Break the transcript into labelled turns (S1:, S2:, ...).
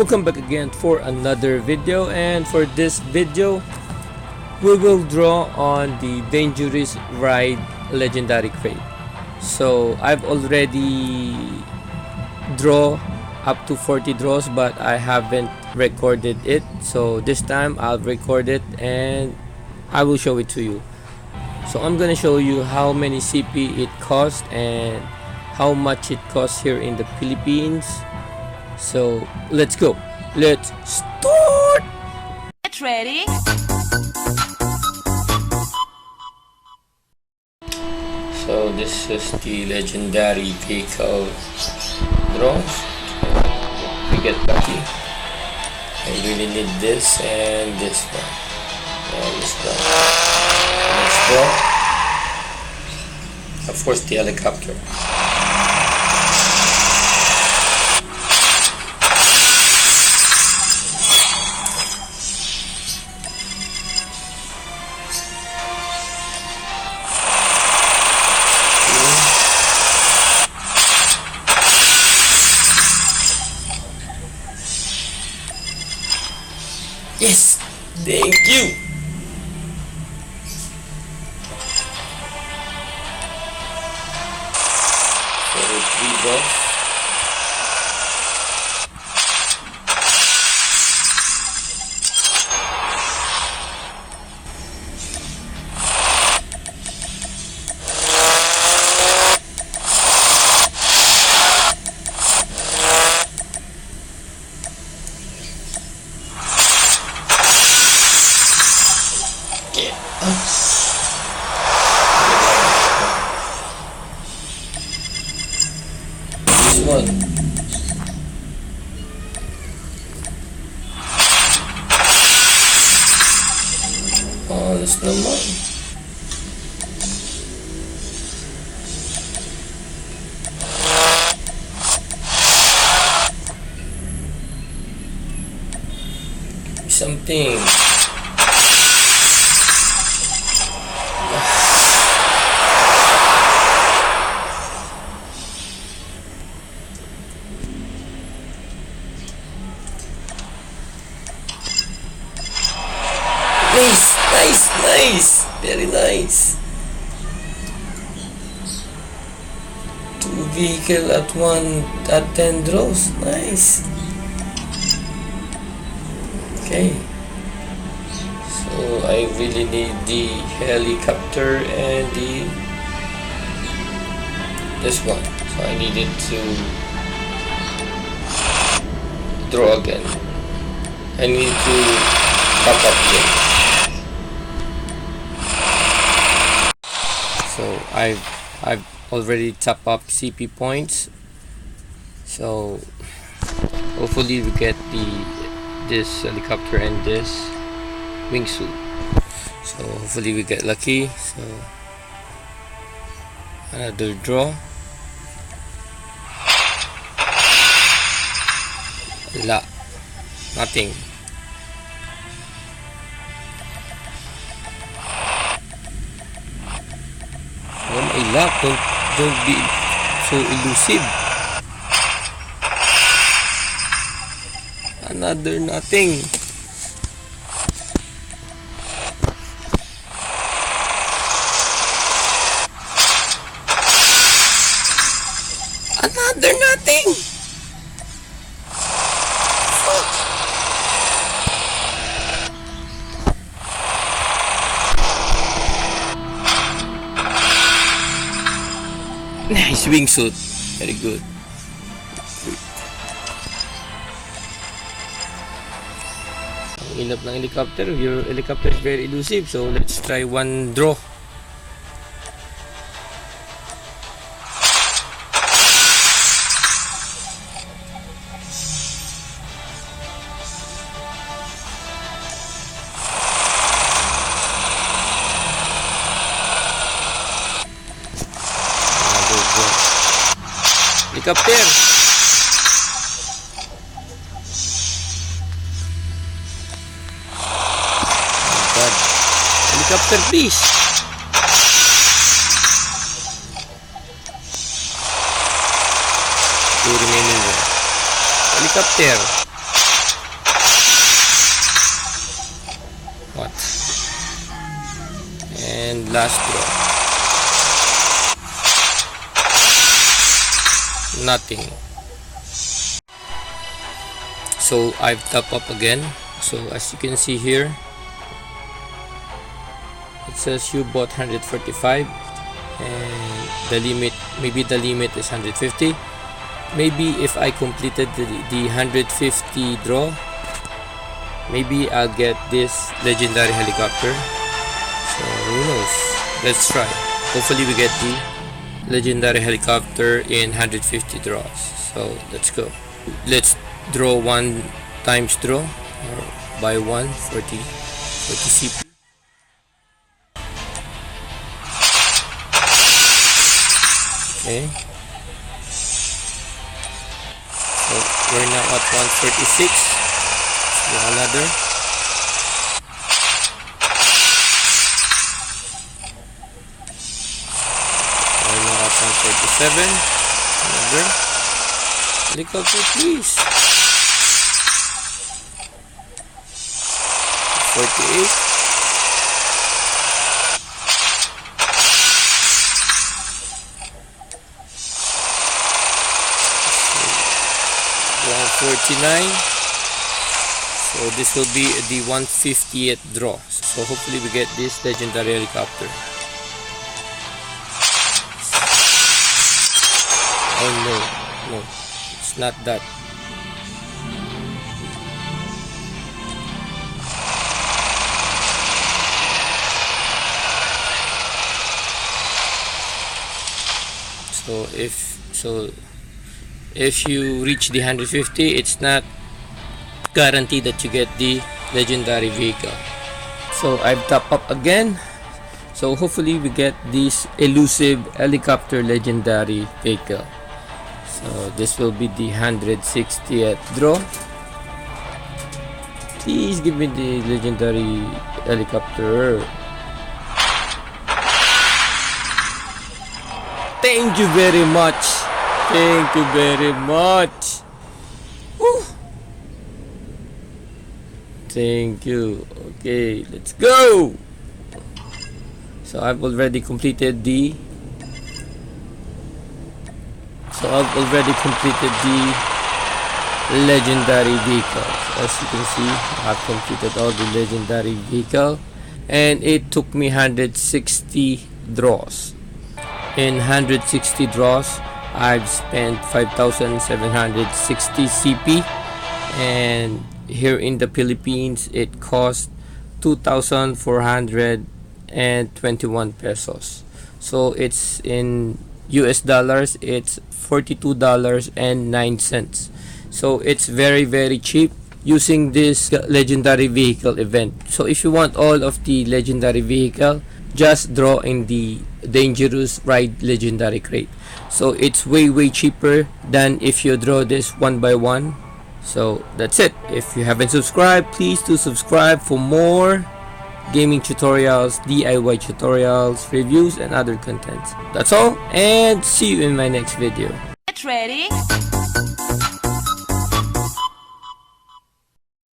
S1: Welcome back again for another video, and for this video we will draw on the Dangerous Ride legendary crate. So I've already draw up to 40 draws, but I haven't recorded it, so this time I'll record it and I will show it to you. So I'm gonna show you how many CP it cost and how much it costs here in the Philippines. So let's go. Let's start.
S2: Get ready.
S1: So this is the legendary vehicle drones. We get lucky. I really need this and this one. And this one. Let's go. Of course, the helicopter. Yes, thank you. So 3 drops. This one. Alas naman. Something. Nice, very nice. 2 vehicle at 10 draws, nice. Okay, so I really need the helicopter and this one, so I needed to draw again. I need to top up again. So I've already top up CP points, so hopefully we get this helicopter and this wingsuit. So hopefully we get lucky. So another draw. Wala, nothing. Oh my luck, don't be so elusive. Another nothing. Another nothing. Nice wingsuit, very good. Ang inap ng helicopter. Your helicopter is very elusive, so let's try one draw. Helicopter. Oh God. Helicopter, please. 2 remaining. Helicopter. and last draw. Nothing. So I've top up again. So as you can see here, it says you bought 145 and the limit, maybe the limit is 150. Maybe if I completed the 150 draw, maybe I'll get this legendary helicopter. So who knows? Let's try. Hopefully we get the legendary helicopter in 150 draws. So let's go. Let's draw 1 times draw, or by 1 40 CP. Okay. So we're now at 146. So another. We're now at 147. Another. Helicopter, please. 48. So 149. So this will be the 150th draw. So hopefully we get this legendary helicopter. Oh no, no, it's not that. So if you reach the 150, it's not guaranteed that you get the legendary vehicle. So I've topped up again. So hopefully we get this elusive helicopter legendary vehicle. So this will be the 160th draw. Please give me the legendary helicopter. Thank you very much. Thank you very much. Woo. Thank you. Okay, let's go. So I've already completed the legendary vehicles. As you can see, I've completed all the legendary vehicle, and it took me 160 draws. In 160 draws, I've spent 5,760 CP, and here in the Philippines it cost 2,421 pesos. So it's in US dollars, it's $42.09. So it's very cheap using this legendary vehicle event. So if you want all of the legendary vehicle, just draw in the dangerous ride legendary crate. So it's way cheaper than if you draw this one by one. So that's it. If you haven't subscribed, please do subscribe for more gaming tutorials, DIY tutorials, reviews, and other contents. That's all, and see you in my next video.
S2: Get ready.